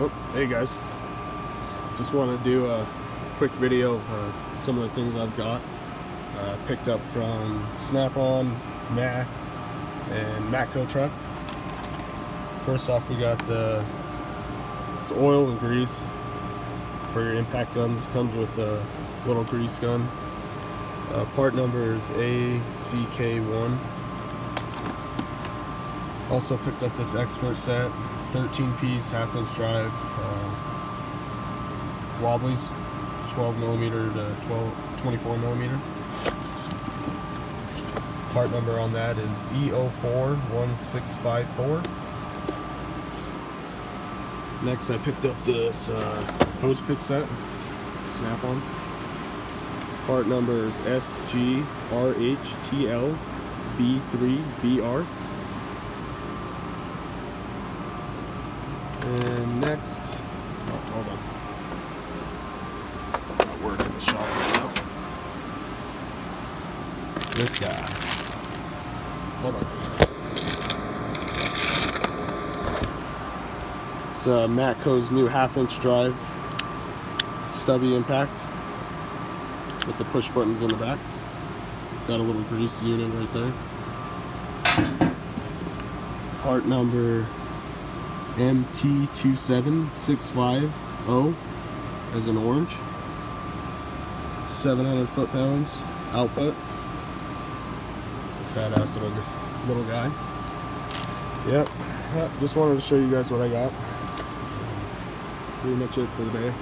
Oh, hey guys, just want to do a quick video of some of the things I've got picked up from Snap-on, Mac, and Matco truck. First off, we got it's oil and grease for your impact guns. Comes with a little grease gun. Part number is ACK1. Also picked up this expert set, 13-piece half-inch drive wobblies, 12mm to 24mm. Part number on that is E041654. Next, I picked up this hose pick set, Snap-on. Part number is SGRHTL B3BR. And next, hold on. Not working in the shop right now. This guy. Hold on. It's Matco's new half-inch drive stubby impact with the push buttons in the back. Got a little grease unit right there. Part number MT27650 as an orange. 700 foot-pounds output. Badass little guy. Yep, just wanted to show you guys what I got. Pretty much it for the day.